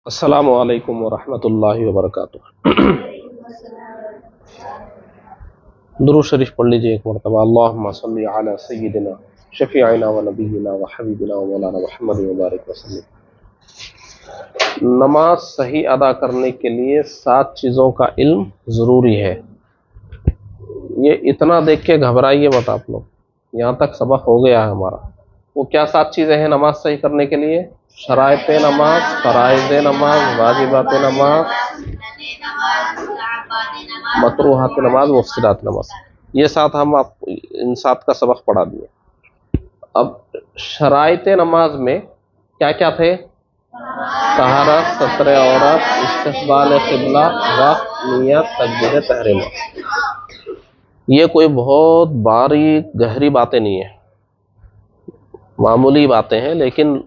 السلام علیکم ورحمۃ اللہ وبرکاتہ۔ درود شریف پڑھ لیجیے ایک مرتبہ۔ اللہم صلی علی سیدنا شفیعنا و نبینا و حبیبنا و مولانا محمد مبارک وسلم۔ نماز صحیح ادا کرنے کے لیے 7 چیزوں کا علم ضروری ہے۔ یہ اتنا دیکھ کے گھبرائیے مت آپ لوگ، یہاں تک سبق ہو گیا ہے ہمارا۔ وہ کیا 7 چیزیں ہیں نماز صحیح کرنے کے لیے؟ شرائط نماز، فرائض نماز، واجبات نماز، مکروہات نماز، مفسدات نماز۔ یہ 7 ہم آپ ان 7 کا سبق پڑھا دیے۔ اب شرائط نماز میں کیا کیا تھے؟ طہارت، ستر عورت، استقبال قبلہ، وقت، نیت، تکبیر تحریمہ۔ یہ کوئی بہت باریک گہری باتیں نہیں ہیں، معمولی باتیں ہیں، لیکن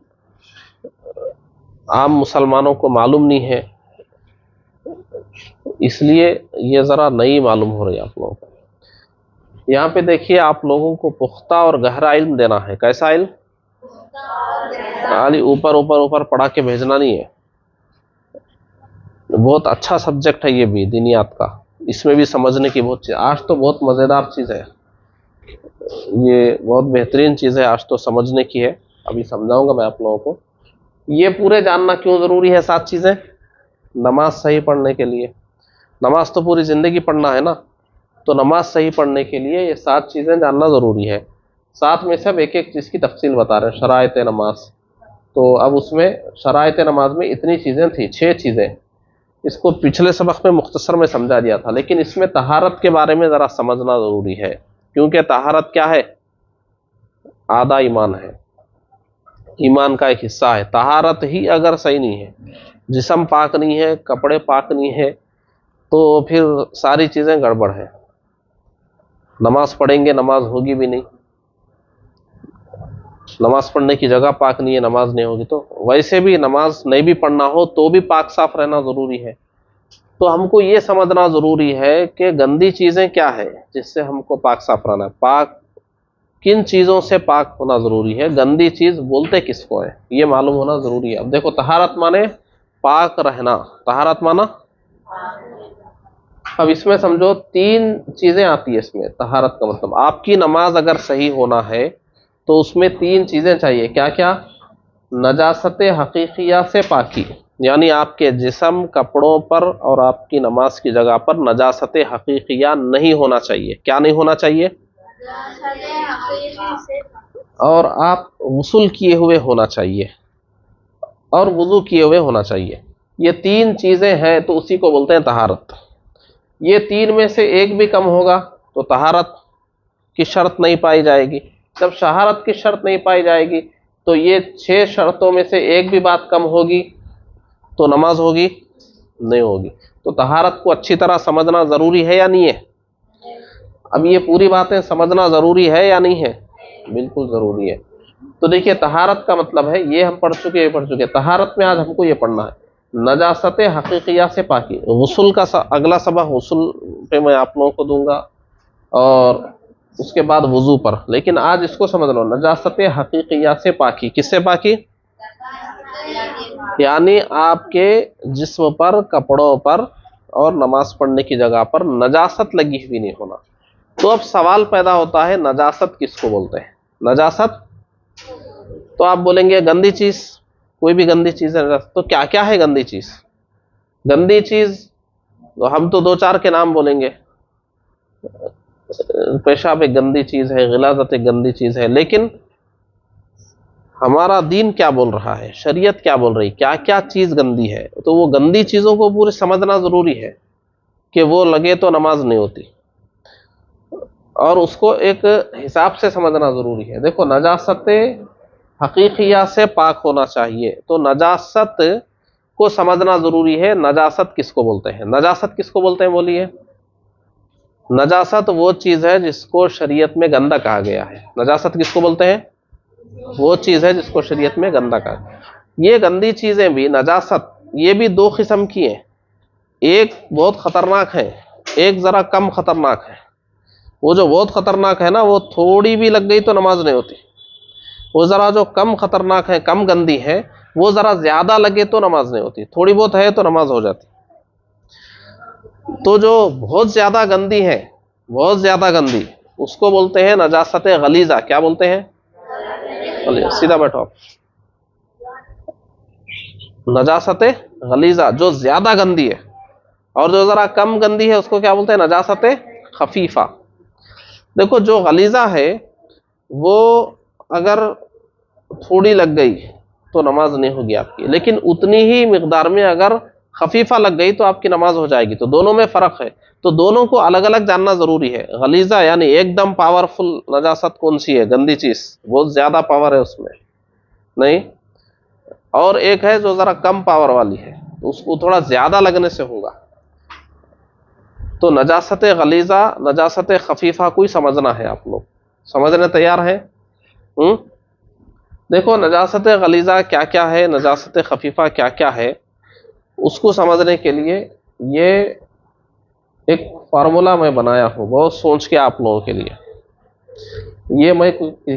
عام مسلمانوں کو معلوم نہیں ہے، اس لیے یہ ذرا نئی معلوم ہو رہی ہے آپ لوگوں کو۔ یہاں پہ دیکھیے، آپ لوگوں کو پختہ اور گہرا علم دینا ہے۔ کیسا علم؟ خالی اوپر پڑھا کے بھیجنا نہیں ہے۔ بہت اچھا سبجیکٹ ہے یہ بھی، دینیات کا، اس میں بھی سمجھنے کی بہت چیز۔ آج تو بہت مزیدار چیز ہے، یہ بہت بہترین چیز ہے، آج تو سمجھنے کی ہے، ابھی سمجھاؤں گا میں آپ لوگوں کو۔ یہ پورے جاننا کیوں ضروری ہے 7 چیزیں؟ نماز صحیح پڑھنے کے لیے۔ نماز تو پوری زندگی پڑھنا ہے نا، تو نماز صحیح پڑھنے کے لیے یہ 7 چیزیں جاننا ضروری ہے۔ 7 میں سب ایک ایک چیز کی تفصیل بتا رہے ہیں۔ شرائط نماز، تو اب اس میں شرائط نماز میں اتنی چیزیں تھیں، 6 چیزیں۔ اس کو پچھلے سبق میں مختصر میں سمجھا دیا تھا، لیکن اس میں طہارت کے بارے میں ذرا سمجھنا ضروری ہے، کیونکہ طہارت کیا ہے؟ آدھا ایمان ہے، ایمان کا ایک حصہ ہے۔ طہارت ہی اگر صحیح نہیں ہے، جسم پاک نہیں ہے، کپڑے پاک نہیں ہے، تو پھر ساری چیزیں گڑبڑ ہے۔ نماز پڑھیں گے، نماز ہوگی بھی نہیں۔ نماز پڑھنے کی جگہ پاک نہیں ہے، نماز نہیں ہوگی۔ تو ویسے بھی نماز نہیں بھی پڑھنا ہو تو بھی پاک صاف رہنا ضروری ہے۔ تو ہم کو یہ سمجھنا ضروری ہے کہ گندی چیزیں کیا ہے جس سے ہم کو پاک صاف رہنا ہے، پاک کن چیزوں سے پاک ہونا ضروری ہے، گندی چیز بولتے کس کو ہے، یہ معلوم ہونا ضروری ہے۔ اب دیکھو، طہارت مانے پاک رہنا، طہارت مانا، اب اس میں سمجھو 3 چیزیں آتی ہے اس میں۔ طہارت کا مطلب آپ کی نماز اگر صحیح ہونا ہے تو اس میں 3 چیزیں چاہیے۔ کیا کیا؟ نجاست حقیقیہ سے پاکی، یعنی آپ کے جسم، کپڑوں پر اور آپ کی نماز کی جگہ پر نجاست حقیقیہ نہیں ہونا چاہیے۔ کیا نہیں ہونا چاہیے؟ اور آپ غسل کیے ہوئے ہونا چاہیے اور وضو کیے ہوئے ہونا چاہیے۔ یہ 3 چیزیں ہیں تو اسی کو بولتے ہیں طہارت۔ یہ 3 میں سے ایک بھی کم ہوگا تو طہارت کی شرط نہیں پائی جائے گی۔ جب طہارت کی شرط نہیں پائی جائے گی تو یہ 6 شرطوں میں سے ایک بھی بات کم ہوگی تو نماز ہوگی نہیں ہوگی۔ تو طہارت کو اچھی طرح سمجھنا ضروری ہے یا نہیں ہے؟ اب یہ پوری باتیں سمجھنا ضروری ہے یا نہیں ہے؟ بالکل ضروری ہے۔ تو دیکھیے، طہارت کا مطلب ہے، یہ ہم پڑھ چکے۔ طہارت میں آج ہم کو یہ پڑھنا ہے، نجاست حقیقیہ سے پاکی۔ غسل کا اگلا سبق غسل پہ میں آپ لوگوں کو دوں گا، اور اس کے بعد وضو پر، لیکن آج اس کو سمجھ لو، نجاست حقیقیہ سے پاکی۔ کس سے پاکی؟ یعنی آپ کے جسم پر، کپڑوں پر اور نماز پڑھنے کی جگہ پر نجاست لگی ہوئی نہیں ہونا۔ تو اب سوال پیدا ہوتا ہے، نجاست کس کو بولتے ہیں؟ نجاست تو آپ بولیں گے گندی چیز، کوئی بھی گندی چیز ہے۔ تو کیا کیا ہے گندی چیز؟ گندی چیز تو ہم تو 2-4 کے نام بولیں گے۔ پیشاب ایک گندی چیز ہے، غلاظت ایک گندی چیز ہے، لیکن ہمارا دین کیا بول رہا ہے، شریعت کیا بول رہی، کیا کیا چیز گندی ہے؟ تو وہ گندی چیزوں کو پورے سمجھنا ضروری ہے کہ وہ لگے تو نماز نہیں ہوتی، اور اس کو ایک حساب سے سمجھنا ضروری ہے۔ دیکھو، نجاست حقیقیہ سے پاک ہونا چاہیے، تو نجاست کو سمجھنا ضروری ہے۔ نجاست کس کو بولتے ہیں؟ نجاست کس کو بولتے ہیں بولیے؟ نجاست وہ چیز ہے جس کو شریعت میں گندا کہا گیا ہے۔ نجاست کس کو بولتے ہیں؟ وہ چیز ہے جس کو شریعت میں گندا کہا گیا ہے۔ یہ گندی چیزیں بھی، نجاست، یہ بھی 2 قسم کی ہیں۔ ایک بہت خطرناک ہے، ایک ذرا کم خطرناک ہے۔ وہ جو بہت خطرناک ہے نا، وہ تھوڑی بھی لگ گئی تو نماز نہیں ہوتی۔ وہ ذرا جو کم خطرناک ہے، کم گندی ہے، وہ ذرا زیادہ لگے تو نماز نہیں ہوتی، تھوڑی بہت ہے تو نماز ہو جاتی۔ تو جو بہت زیادہ گندی ہے، بہت زیادہ گندی، اس کو بولتے ہیں نجاست غلیظہ۔ کیا بولتے ہیں؟ سیدھا بیٹھو آپ۔ نجاست غلیظہ جو زیادہ گندی ہے، اور جو ذرا کم گندی ہے اس کو کیا بولتے ہیں؟ نجاست خفیفہ۔ دیکھو جو غلیظہ ہے وہ اگر تھوڑی لگ گئی تو نماز نہیں ہوگی آپ کی، لیکن اتنی ہی مقدار میں اگر خفیفہ لگ گئی تو آپ کی نماز ہو جائے گی۔ تو دونوں میں فرق ہے، تو دونوں کو الگ الگ جاننا ضروری ہے۔ غلیظہ یعنی ایک دم پاورفل نجاست کون سی ہے؟ گندی چیز، بہت زیادہ پاور ہے اس میں، نہیں۔ اور ایک ہے جو ذرا کم پاور والی ہے، اس کو تھوڑا زیادہ لگنے سے ہوگا۔ تو نجاست غلیظہ، نجاست خفیفہ کوئی سمجھنا ہے، آپ لوگ سمجھنے تیار ہیں؟ دیکھو نجاست غلیظہ کیا کیا ہے، نجاست خفیفہ کیا کیا ہے، اس کو سمجھنے کے لیے یہ ایک فارمولا میں بنایا ہوں، بہت سوچ کے آپ لوگوں کے لیے۔ یہ میں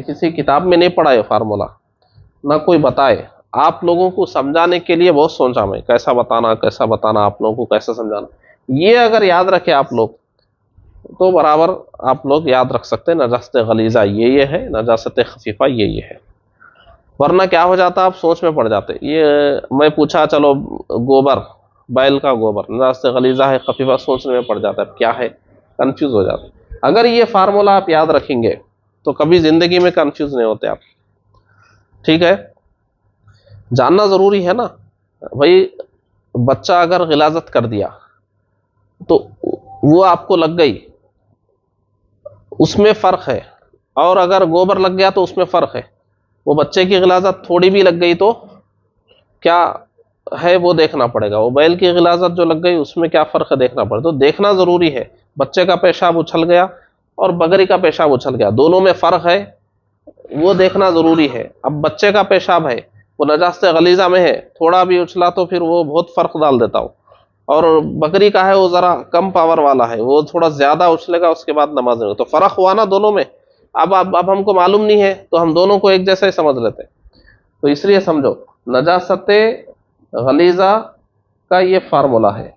کسی کتاب میں نہیں پڑھا یہ فارمولا، نہ کوئی بتائے، آپ لوگوں کو سمجھانے کے لیے بہت سوچا میں، کیسا بتانا آپ لوگوں کو، کیسا سمجھانا۔ یہ اگر یاد رکھے آپ لوگ تو برابر آپ لوگ یاد رکھ سکتے ہیں نجاست غلیظہ یہ ہے، نجاست خفیفہ یہ ہے۔ ورنہ کیا ہو جاتا، آپ سوچ میں پڑ جاتے۔ یہ میں پوچھا چلو گوبر، بیل کا گوبر نجاست غلیظہ ہے خفیفہ، سوچنے میں پڑ جاتا ہے کیا ہے، کنفیوز ہو جاتا۔ اگر یہ فارمولا آپ یاد رکھیں گے تو کبھی زندگی میں کنفیوز نہیں ہوتے آپ، ٹھیک ہے؟ جاننا ضروری ہے نا بھائی۔ بچہ اگر غلاظت کر دیا تو وہ آپ کو لگ گئی، اس میں فرق ہے، اور اگر گوبر لگ گیا تو اس میں فرق ہے۔ وہ بچے کی غلاظت تھوڑی بھی لگ گئی تو کیا ہے وہ دیکھنا پڑے گا، وہ بیل کی غلاظت جو لگ گئی اس میں کیا فرق ہے دیکھنا پڑے گا۔ تو دیکھنا ضروری ہے، بچے کا پیشاب اچھل گیا اور بکری کا پیشاب اچھل گیا، دونوں میں فرق ہے، وہ دیکھنا ضروری ہے۔ اب بچے کا پیشاب ہے وہ نجاست غلیظہ میں ہے، تھوڑا بھی اچھلا تو پھر وہ بہت فرق ڈال دیتا ہو، اور بکری کا ہے وہ ذرا کم پاور والا ہے، وہ تھوڑا زیادہ اچھلے گا اس کے بعد نماز نہیں ہوگی۔ تو فرق ہوا نا دونوں میں۔ اب ہم کو معلوم نہیں ہے تو ہم دونوں کو ایک جیسا ہی سمجھ لیتے ہیں۔ تو اس لیے سمجھو نجاست غلیظہ کا یہ فارمولا ہے،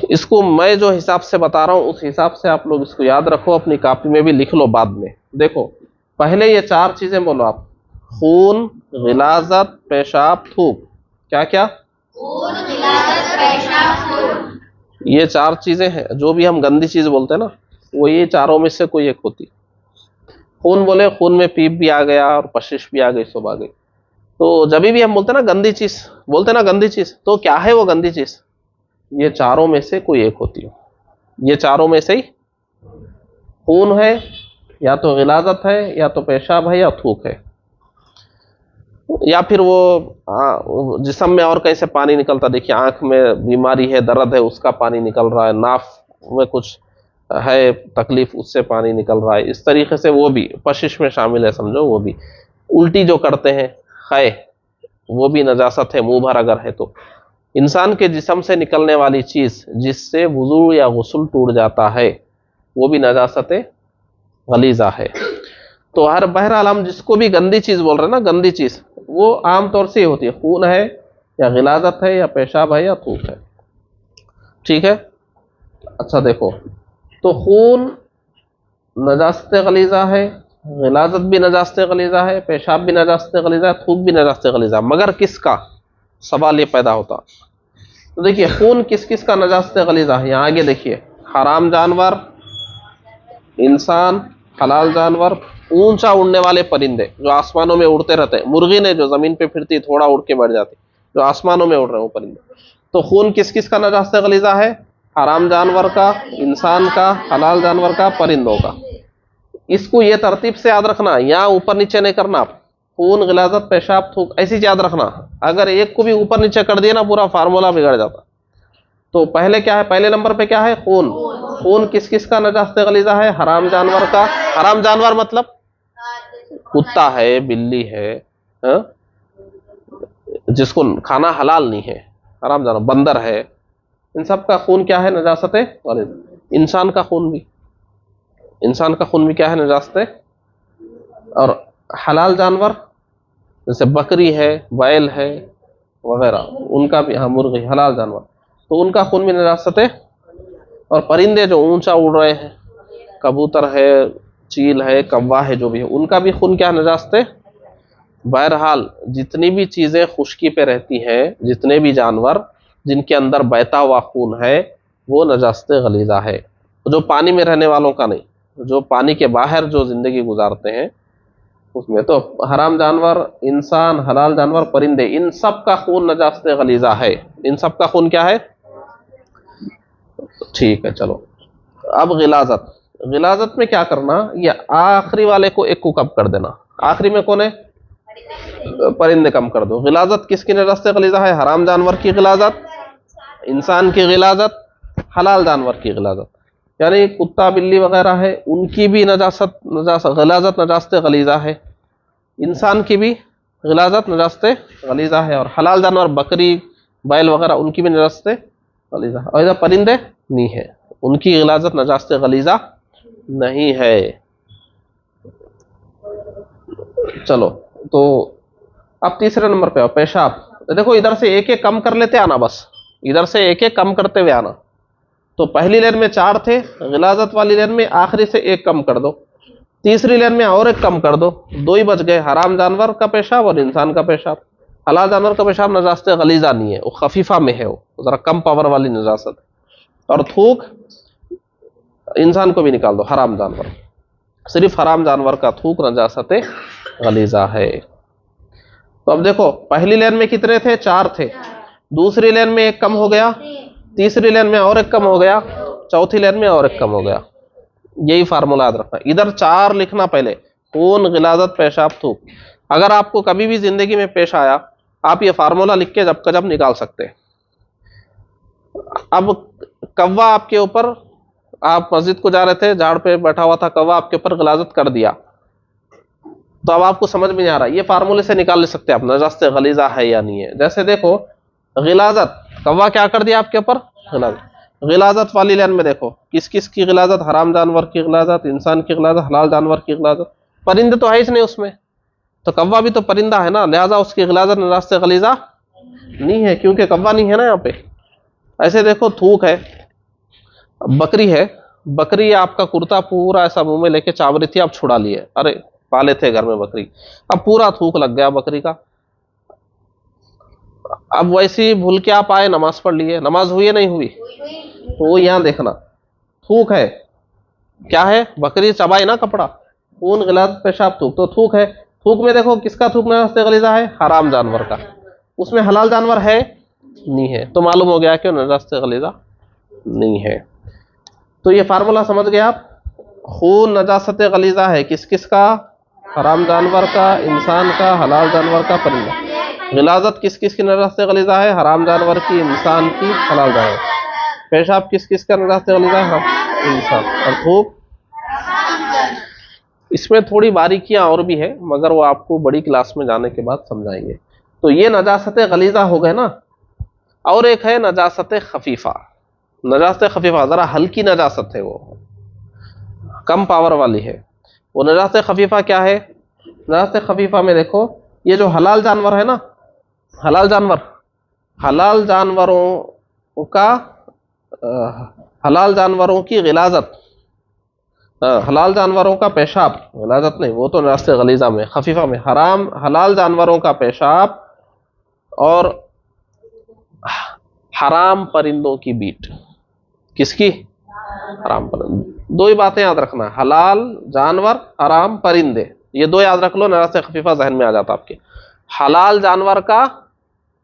اس کو میں جو حساب سے بتا رہا ہوں اس حساب سے آپ لوگ اس کو یاد رکھو، اپنی کاپی میں بھی لکھ لو بعد میں۔ دیکھو پہلے یہ چار چیزیں بولو آپ، خون، غلاظت، پیشاب، تھوک۔ کیا کیا؟ خون، غلاظت، پیشاب، تھوک۔ یہ چار چیزیں ہیں، جو بھی ہم گندی چیز بولتے ہیں نا وہ یہ چاروں میں سے کوئی ایک ہوتی۔ خون بولے، خون میں پیپ بھی آ گیا اور پشش بھی آ گئی، سب آ گئی۔ تو جب بھی ہم بولتے ہیں نا گندی چیز، بولتے ہیں نا گندی چیز، تو کیا ہے وہ گندی چیز؟ یہ چاروں میں سے کوئی ایک ہوتی ہے۔ یہ چاروں میں سے ہی خون ہے، یا تو غلاظت ہے، یا تو پیشاب ہے، یا تھوک ہے، یا پھر وہ جسم میں اور کہیں سے پانی نکلتا، دیکھیے آنکھ میں بیماری ہے، درد ہے، اس کا پانی نکل رہا ہے، ناف میں کچھ ہے تکلیف، اس سے پانی نکل رہا ہے، اس طریقے سے وہ بھی پشش میں شامل ہے، سمجھو۔ وہ بھی الٹی جو کرتے ہیں، خے، وہ بھی نجاست ہے، منہ بھر اگر ہے تو۔ انسان کے جسم سے نکلنے والی چیز جس سے وضو یا غسل ٹوٹ جاتا ہے وہ بھی نجاست غلیظہ ہے۔ تو ہر بہرحال ہم جس کو بھی گندی چیز بول رہے ہیں نا، گندی چیز وہ عام طور سے ہی ہوتی ہے، خون ہے یا غلاظت ہے یا پیشاب ہے یا تھوک ہے، ٹھیک ہے؟ اچھا دیکھو، تو خون نجاست غلیظہ ہے، غلاظت بھی نجاست غلیظہ ہے، پیشاب بھی نجاست غلیظہ ہے، تھوک بھی نجاست غلیظہ ہے، مگر کس کا؟ سوال یہ پیدا ہوتا۔ تو دیکھیے خون کس کس کا نجاست غلیظہ ہے، یہاں آگے دیکھیے، حرام جانور، انسان، حلال جانور، اونچا اڑنے والے پرندے جو آسمانوں میں اڑتے رہتے ہیں، مرغی نے جو زمین پہ پھرتی تھوڑا اڑ کے بیٹھ جاتی، جو آسمانوں میں اڑ رہے ہیں وہ پرندے۔ تو خون کس کس کا نجاست غلیظہ ہے؟ حرام جانور کا، انسان کا، حلال جانور کا، پرندوں کا۔ اس کو یہ ترتیب سے یاد رکھنا، یہاں اوپر نیچے نہیں کرنا، خون، غلاظت، پیشاب، تھوک ایسی یاد رکھنا۔ اگر ایک کو بھی اوپر نیچے کر دیا نا پورا فارمولا بگڑ جاتا۔ تو پہلے کیا ہے؟ پہلے نمبر پہ کیا ہے؟ خون۔ خون کس کس کا نجاست غلیظہ ہے؟ حرام جانور کا۔ حرام جانور مطلب کتا ہے، بلی ہے، جس کو کھانا حلال نہیں ہے، حرام جانور، بندر ہے، ان سب کا خون کیا ہے؟ نجاست غلیظہ۔ انسان کا خون بھی، انسان کا خون بھی کیا ہے؟ نجاست۔ اور حلال جانور جیسے بکری ہے، بیل ہے وغیرہ، ان کا بھی، ہاں مرغی حلال جانور، تو ان کا خون بھی نجاست ہے۔ اور پرندے جو اونچا اڑ رہے ہیں، کبوتر ہے، چیل ہے، کوا ہے، جو بھی ہے، ان کا بھی خون کیا نجاست ہے۔ بہرحال جتنی بھی چیزیں خشکی پہ رہتی ہیں، جتنے بھی جانور جن کے اندر بہتا ہوا خون ہے، وہ نجاست غلیظہ ہے۔ جو پانی میں رہنے والوں کا نہیں، جو پانی کے باہر جو زندگی گزارتے ہیں، اس میں تو حرام جانور، انسان، حلال جانور، پرندے، ان سب کا خون نجاست غلیظہ ہے۔ ان سب کا خون کیا ہے؟ ٹھیک ہے، چلو اب غلاظت۔ غلاظت میں کیا کرنا، یہ آخری والے کو ایک کو کم کر دینا۔ آخری میں کون ہے؟ پرندے کم کر دو۔ غلاظت کس کی نجاست غلیظہ ہے؟ حرام جانور کی غلاظت، انسان کی غلاظت، حلال جانور کی غلاظت، یعنی کتا بلی وغیرہ ہے، ان کی بھی غلاظت نجاست غلیظہ ہے، انسان کی بھی غلاظت نجاست غلیظہ ہے، اور حلال جانور بکری، بیل وغیرہ، ان کی بھی نجاست غلیظہ، اور ادھر پرندے نہیں ہے، ان کی غلاظت نجاست غلیظہ نہیں ہے۔ چلو تو اب تیسرے نمبر پہ آؤ، پیشاب۔ دیکھو ادھر سے ایک ایک کم کر لیتے آنا، بس ادھر سے ایک ایک کم کرتے ہوئے آنا۔ تو پہلی لین میں 4 تھے، غلاظت والی لین میں آخری سے ایک کم کر دو، تیسری لین میں اور ایک کم کر دو، 2 ہی بچ گئے، حرام جانور کا پیشاب اور انسان کا پیشاب۔ حلال جانور کا پیشاب نجاست غلیظہ نہیں ہے، وہ خفیفہ میں ہے، وہ ذرا کم پاور والی نجاست ہے۔ اور تھوک انسان کو بھی نکال دو، حرام جانور، صرف حرام جانور کا تھوک نجاست غلیظہ ہے۔ تو اب دیکھو پہلی لین میں کتنے تھے؟ 4 تھے، دوسری لین میں ایک کم ہو گیا، تیسری لین میں اور ایک کم ہو گیا، چوتھی لین میں اور ایک کم ہو گیا۔ یہی فارمولہ یاد رکھنا، ادھر 4 لکھنا پہلے، خون، غلاظت، پیشاب، تھوک۔ اگر آپ کو کبھی بھی زندگی میں پیش آیا، آپ یہ فارمولہ لکھ کے جب کا جب نکال سکتے۔ اب کوا آپ کے اوپر، آپ مسجد کو جا رہے تھے، جھاڑ پہ بیٹھا ہوا تھا، کوا آپ کے اوپر غلاظت کر دیا، تو اب آپ کو سمجھ میں نہیں آ رہا، یہ فارمولے سے نکال لے سکتے آپ نجاست غلیظہ ہے یا نہیں ہے۔ جیسے دیکھو غلاظت، کوا کیا کر دیا آپ کے اوپر؟ غلاظت والی لین میں دیکھو کس کس کی غلاظت؟ حرام جانور کی غلاظت، انسان کی غلاظت، حلال جانور کی غلاظت، پرندے تو ہے اس نہیں اس میں، تو کوا بھی تو پرندہ ہے نا، لہذا اس کی غلاظت نجاست غلیظہ نہیں ہے، کیونکہ کوا نہیں ہے نا یہاں پہ۔ ایسے دیکھو تھوک ہے، بکری ہے، بکری آپ کا کرتا پورا ایسا منہ میں لے کے چاوری تھی، آپ چھڑا لیے، ارے پالے تھے گھر میں بکری، اب پورا تھوک لگ گیا بکری کا، اب ویسی بھول کے آپ آئے، نماز پڑھ لیے، نماز ہوئی ہے نہیں ہوئی؟ تو وہ یہاں دیکھنا تھوک ہے، کیا ہے؟ بکری چبائی نا کپڑا، خون، غلاظت، پیشاب، تھوک، تو تھوک ہے۔ تھوک میں دیکھو کس کا تھوک نجاست غلیظہ ہے؟ حرام جانور کا، اس میں حلال جانور ہے نہیں ہے، تو معلوم ہو گیا کہ نجاست غلیظہ نہیں ہے۔ تو یہ فارمولہ سمجھ گئے آپ، خون نجاست غلیظہ ہے کس کس کا؟ حرام جانور کا، انسان کا، حلال جانور کا، پرندہ۔ غلاظت کس کس کی نجاست غلیظہ ہے؟ حرام جانور کی، انسان کی، حلال جانور۔ پیشاب کس کس کا نجاست غلیظہ ہے؟ انسان۔ اور تھوک، اس میں تھوڑی باریکیاں اور بھی ہے، مگر وہ آپ کو بڑی کلاس میں جانے کے بعد سمجھائیں گے۔ تو یہ نجاست غلیظہ ہو گئے نا، اور ایک ہے نجاست خفیفہ۔ نجاست خفیفہ ذرا ہلکی نجاست ہے، وہ کم پاور والی ہے۔ وہ نجاست خفیفہ کیا ہے؟ نجاست خفیفہ میں دیکھو یہ جو حلال جانور ہے نا، حلال جانور، حلال جانوروں کا، حلال جانوروں کی غلاظت، حلال جانوروں کا پیشاب، غلاظت نہیں، وہ تو نجاست غلیظہ میں، خفیفہ میں حلال جانوروں کا پیشاب اور حرام پرندوں کی بیٹ۔ کس کی؟ حرام پرندے۔ 2 ہی باتیں یاد رکھنا، حلال جانور، حرام پرندے، یہ 2 یاد رکھ لو، نجاست خفیفہ ذہن میں آ جاتا آپ کے۔ حلال جانور کا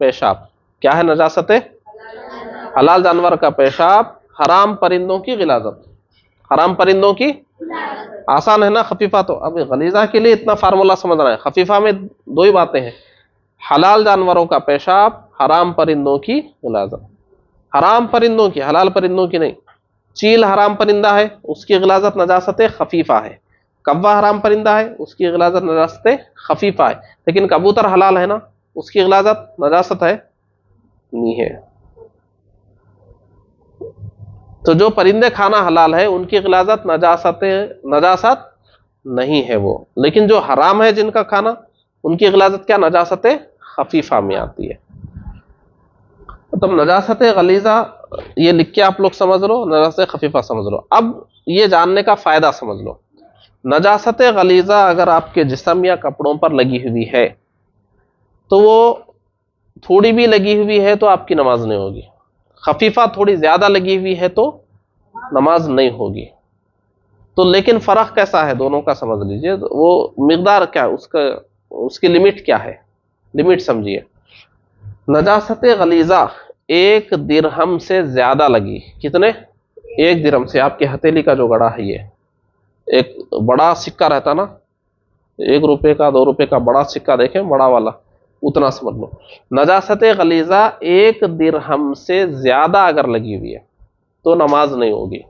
پیشاب کیا ہے نجاست؟ حلال جانور کا پیشاب، حرام پرندوں کی غلاظت، حرام پرندوں کی، آسان ہے نا خفیفہ تو، اب غلیظہ کے لیے اتنا فارمولہ سمجھنا ہے، خفیفہ میں 2 ہی باتیں ہیں، حلال جانوروں کا پیشاب، حرام پرندوں کی غلاظت، حرام پرندوں کی، حلال پرندوں کی نہیں۔ چیل حرام پرندہ ہے، اس کی غلاظت نجاست خفیفہ ہے، کوا حرام پرندہ ہے، اس کی غلاظت نجاست خفیفہ ہے، لیکن کبوتر حلال ہے نا، اس کی غلاظت نجاست ہے نہیں ہے۔ تو جو پرندے کھانا حلال ہے ان کی غلاظت نجاست نہیں ہے وہ، لیکن جو حرام ہے جن کا کھانا، ان کی غلاظت کیا نجاست خفیفہ میں آتی ہے. مطلب نجاست غلیظہ یہ لکھ کے آپ لوگ سمجھ لو، نجاست خفیفہ سمجھ لو. اب یہ جاننے کا فائدہ سمجھ لو. نجاست غلیظہ اگر آپ کے جسم یا کپڑوں پر لگی ہوئی ہے تو وہ تھوڑی بھی لگی ہوئی ہے تو آپ کی نماز نہیں ہوگی. خفیفہ تھوڑی زیادہ لگی ہوئی ہے تو نماز نہیں ہوگی. تو لیکن فرق کیسا ہے دونوں کا سمجھ لیجئے. وہ مقدار کیا ہے، اس کی لمٹ کیا ہے، لمٹ سمجھیے. نجاست غلیظہ 1 درہم سے زیادہ لگی. کتنے؟ 1 درہم سے. آپ کی ہتھیلی کا جو گڑا ہے، یہ ایک بڑا سکہ رہتا نا، 1 روپے کا 2 روپے کا بڑا سکہ دیکھیں، بڑا والا، اتنا سمجھ لو. نجاست غلیظہ 1 درہم سے زیادہ اگر لگی ہوئی ہے تو نماز نہیں ہوگی.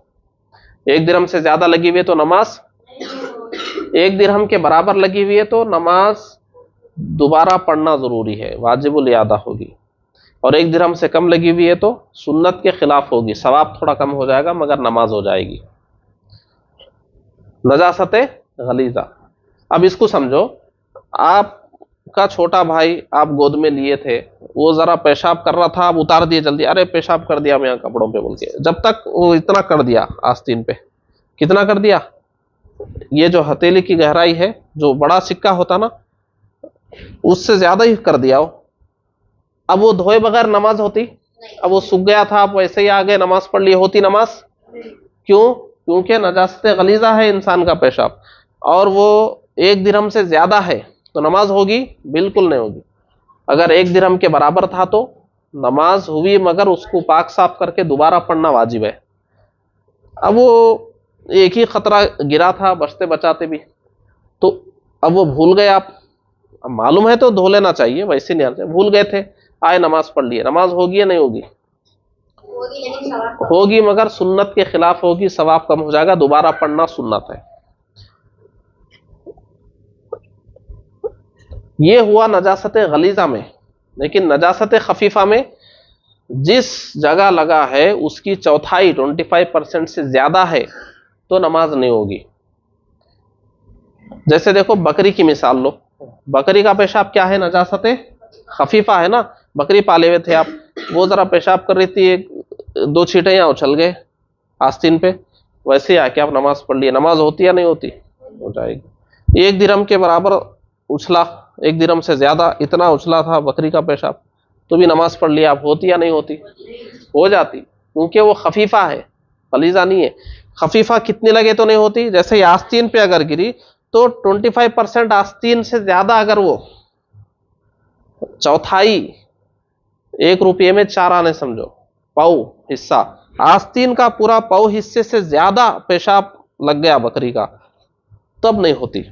1 درہم سے زیادہ لگی ہوئی ہے تو نماز، 1 درہم کے برابر لگی ہوئی ہے تو نماز دوبارہ پڑھنا ضروری ہے، واجب الاعادہ ہوگی. اور 1 درہم سے کم لگی ہوئی ہے تو سنت کے خلاف ہوگی، ثواب تھوڑا کم ہو جائے گا مگر نماز ہو جائے گی. نجاست غلیظہ. اب اس کو سمجھو، آپ کا چھوٹا بھائی آپ گود میں لیے تھے، وہ ذرا پیشاب کر رہا تھا، آپ اتار دیے جلدی، ارے پیشاب کر دیا میں کپڑوں پہ بول کے. جب تک وہ اتنا کر دیا آستین پہ، کتنا کر دیا؟ یہ جو ہتھیلی کی گہرائی ہے، جو بڑا سکہ ہوتا نا، اس سے زیادہ ہی کر دیا. اب وہ دھوئے بغیر نماز ہوتی؟ اب وہ سوکھ گیا تھا، آپ ویسے ہی آگے نماز پڑھ لی، ہوتی نماز؟ کیوں؟ کیونکہ نجاست غلیظہ ہے انسان کا پیشاب، اور وہ 1 درہم سے زیادہ ہے تو نماز ہوگی؟ بالکل نہیں ہوگی. اگر 1 درہم کے برابر تھا تو نماز ہوئی، مگر اس کو پاک صاف کر کے دوبارہ پڑھنا واجب ہے. اب وہ ایک ہی خطرہ گرا تھا بچتے بچاتے بھی، تو اب وہ بھول گئے. آپ اب معلوم ہے تو دھو لینا چاہیے، ویسے نہیں آتے، بھول گئے تھے، آئے نماز پڑھ لیے. نماز ہوگی یا نہیں ہوگی؟ ہوگی مگر سنت کے خلاف ہوگی، ثواب کم ہو جائے گا، دوبارہ پڑھنا سنت ہے. یہ ہوا نجاست غلیظہ میں. لیکن نجاست خفیفہ میں جس جگہ لگا ہے اس کی چوتھائی 25% سے زیادہ ہے تو نماز نہیں ہوگی. جیسے دیکھو بکری کی مثال لو. بکری کا پیشاب کیا ہے؟ نجاست خفیفہ ہے نا. بکری پالے ہوئے تھے آپ، وہ ذرا پیشاب کر رہی تھی، 2 چھینٹے یہاں اچھل گئے آستین پہ، ویسے ہی آ کے آپ نماز پڑھ لیے. نماز ہوتی یا نہیں ہوتی؟ ہو جائے گی. 1 درہم کے برابر اچھلا، 1 درہم سے زیادہ اتنا اچھلا تھا بکری کا پیشاب، تو بھی نماز پڑھ لیا. آپ ہوتی یا نہیں ہوتی؟ ہو جاتی، کیونکہ وہ خفیفہ ہے، غلیظہ نہیں ہے. خفیفہ کتنی لگے تو نہیں ہوتی. جیسے ہی آستین پہ اگر گری تو 25% آستین سے زیادہ، اگر وہ چوتھائی، 1 روپے میں 4 آنے سمجھو، پاؤ حصہ، آستین کا پورا پاؤ حصے سے زیادہ پیشاب لگ گیا بکری کا، تب نہیں ہوتی.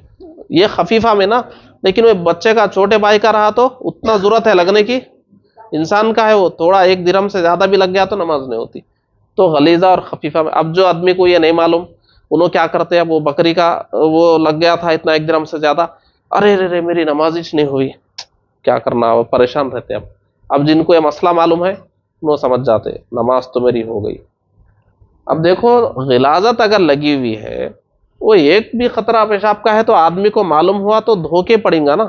یہ خفیفہ میں نا. لیکن وہ بچے کا، چھوٹے بھائی کا رہا تو اتنا ضرورت ہے لگنے کی، انسان کا ہے وہ تھوڑا 1 درہم سے زیادہ بھی لگ گیا تو نماز نہیں ہوتی. تو غلیظہ اور خفیفہ میں. اب جو آدمی کو یہ نہیں معلوم، انہوں کیا کرتے ہیں، وہ بکری کا وہ لگ گیا تھا اتنا 1 درہم سے زیادہ، ارے رے میری نماز ہی نہیں ہوئی، کیا کرنا، وہ پریشان رہتے ہیں. اب جن کو یہ مسئلہ معلوم ہے وہ سمجھ جاتے، نماز تو میری ہو گئی. اب دیکھو غلاظت اگر لگی ہوئی ہے، وہ ایک بھی خطرہ پیشاب کا ہے تو آدمی کو معلوم ہوا تو دھو کے پڑیں گا نا.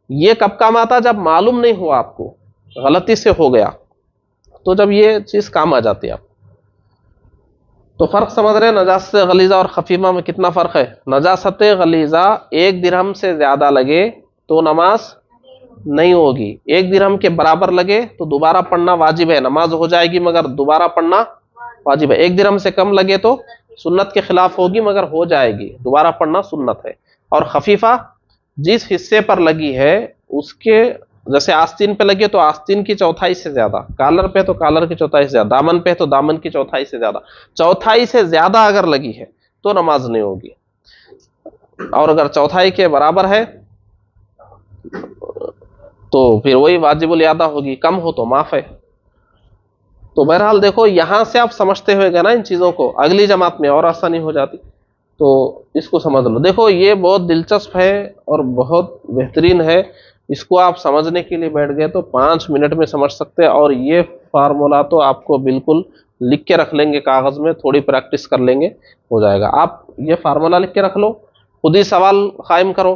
یہ کب کام آتا؟ جب معلوم نہیں ہوا آپ کو، غلطی سے ہو گیا، تو جب یہ چیز کام آ جاتی ہے. آپ تو فرق سمجھ رہے ہیں نجاست غلیظہ اور خفیفہ میں کتنا فرق ہے؟ نجاست غلیظہ 1 درہم سے زیادہ لگے تو نماز نہیں ہوگی. 1 درہم کے برابر لگے تو دوبارہ پڑھنا واجب ہے، نماز ہو جائے گی مگر دوبارہ پڑھنا واجب ہے. 1 درہم سے کم لگے تو سنت کے خلاف ہوگی مگر ہو جائے گی، دوبارہ پڑھنا سنت ہے. اور خفیفہ جس حصے پر لگی ہے اس کے، جیسے آستین پہ لگے تو آستین کی چوتھائی سے زیادہ، کالر پہ تو کالر کی چوتھائی سے زیادہ، دامن پہ تو دامن کی چوتھائی سے زیادہ، چوتھائی سے زیادہ اگر لگی ہے تو نماز نہیں ہوگی. اور اگر چوتھائی کے برابر ہے تو پھر وہی واجب الاعادہ ہوگی، کم ہو تو معاف ہے. تو بہرحال دیکھو یہاں سے آپ سمجھتے ہوئے گا نا ان چیزوں کو، اگلی جماعت میں اور آسانی ہو جاتی. تو اس کو سمجھ لو. دیکھو یہ بہت دلچسپ ہے اور بہت بہترین ہے. اس کو آپ سمجھنے کے لیے بیٹھ گئے تو 5 منٹ میں سمجھ سکتے. اور یہ فارمولا تو آپ کو بالکل لکھ کے رکھ لیں گے کاغذ میں، تھوڑی پریکٹس کر لیں گے، ہو جائے گا. آپ یہ فارمولا لکھ کے رکھ لو، خود ہی سوال قائم کرو.